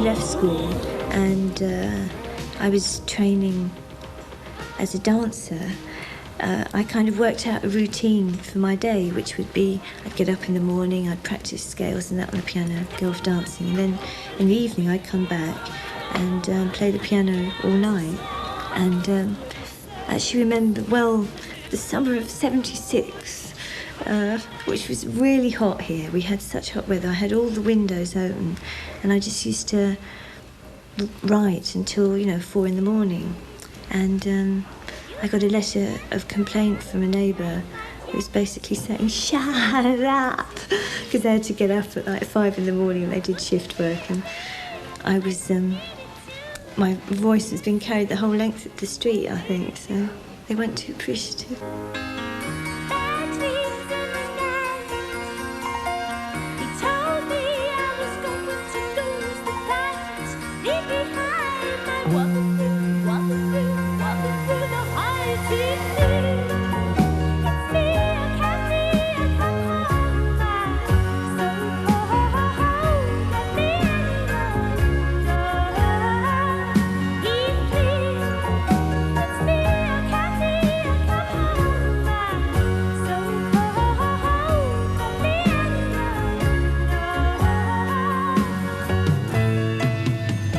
we left school and I was training as a dancer, I kind of worked out a routine for my day, which would be I'd get up in the morning, I'd practice scales and that on the piano, go off dancing, and then in the evening I'd come back and play the piano all night. And I actually remember, well, the summer of '76, which was really hot here. We had such hot weather. I had all the windows open and I just used to write until, 4 in the morning. And I got a letter of complaint from a neighbour who was basically saying, "Shut up," because they had to get up at like 5 in the morning and they did shift work. And I was, my voice was being carried the whole length of the street, I think, so they weren't too appreciative.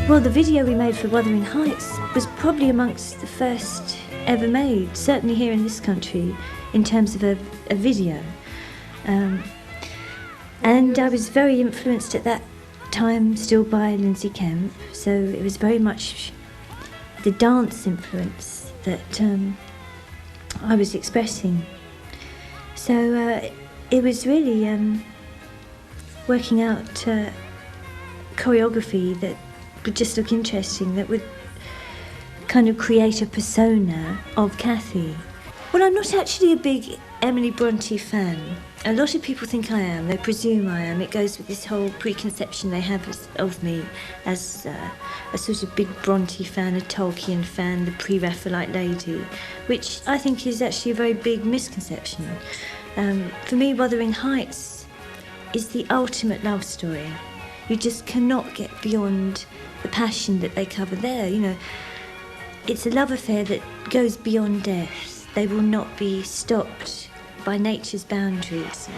Well, the video we made for Wuthering Heights was probably amongst the first ever made, certainly here in this country, in terms of a video. And I was very influenced at that time still by Lindsay Kemp, so it was very much the dance influence that I was expressing. So it was really working out choreography that would just look interesting, that would kind of create a persona of Cathy. Well, I'm not actually a big Emily Bronte fan. A lot of people think I am, they presume I am. It goes with this whole preconception they have of me as a sort of big Bronte fan, a Tolkien fan, the pre-Raphaelite lady, which I think is actually a very big misconception. For me, Wuthering Heights is the ultimate love story. You just cannot get beyond the passion that they cover there. It's a love affair that goes beyond death. They will not be stopped by nature's boundaries.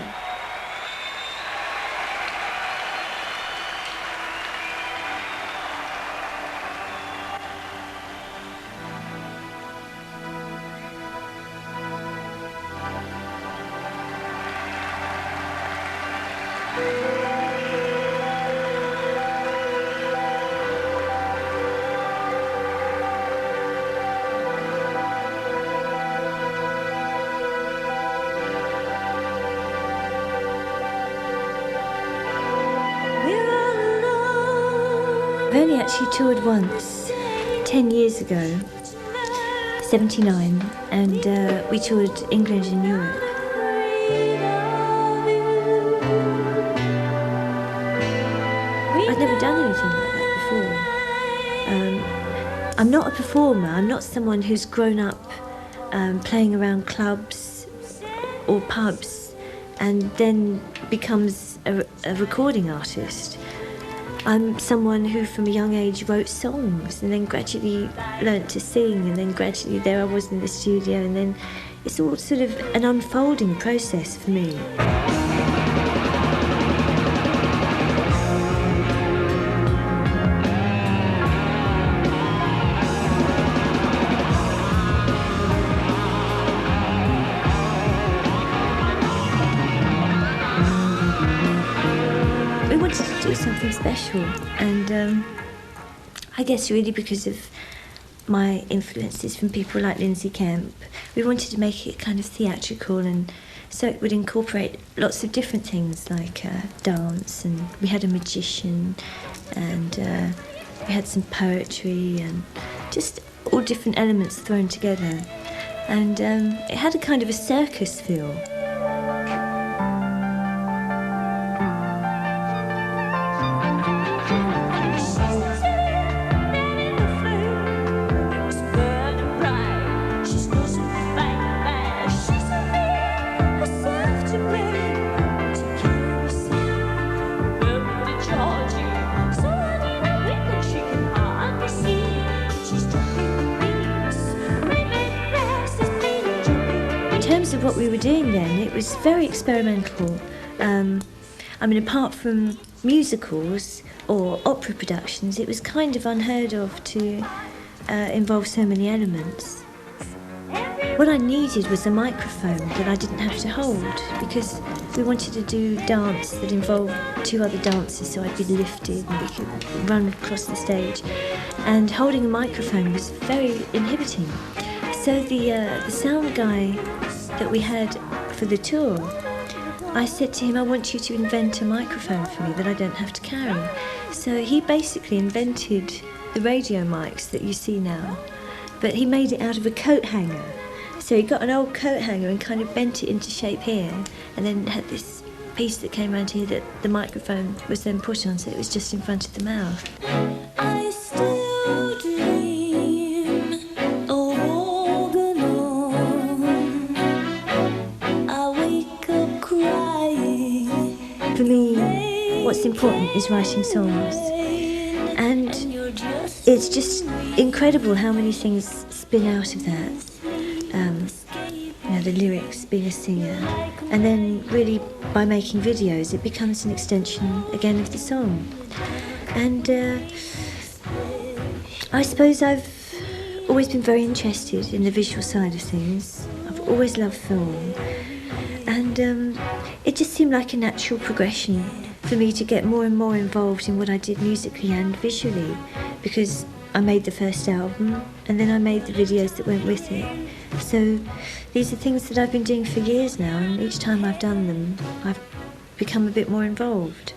I've only actually toured once, 10 years ago, 79, and we toured England and Europe. I'd never done anything like that before. I'm not a performer, I'm not someone who's grown up playing around clubs or pubs and then becomes a recording artist. I'm someone who from a young age wrote songs and then gradually learnt to sing, and then gradually there I was in the studio, and then it's all sort of an unfolding process for me. We wanted to do something special, and I guess really because of my influences from people like Lindsay Kemp, we wanted to make it kind of theatrical, and so it would incorporate lots of different things like dance, and we had a magician, and we had some poetry, and just all different elements thrown together, and it had a kind of a circus feel. what we were doing then, it was very experimental. I mean, apart from musicals or opera productions, it was kind of unheard of to involve so many elements. What I needed was a microphone that I didn't have to hold, because we wanted to do dance that involved two other dancers, so I'd be lifted and we could run across the stage. And holding a microphone was very inhibiting. So the sound guy that we had for the tour, I said to him, I want you to invent a microphone for me that I don't have to carry. So he basically invented the radio mics that you see now, but he made it out of a coat hanger. So he got an old coat hanger and kind of bent it into shape here, and then had this piece that came around here that the microphone was then put on, so it was just in front of the mouth. I still dream of holding on. I wake up crying. For me, what's important is writing songs. And it's just incredible how many things spin out of that. The lyrics, being a singer, and then really by making videos it becomes an extension again of the song. And I suppose I've always been very interested in the visual side of things. I've always loved film, and it just seemed like a natural progression for me to get more and more involved in what I did musically and visually, because I made the first album and then I made the videos that went with it. So these are things that I've been doing for years now, and each time I've done them, I've become a bit more involved.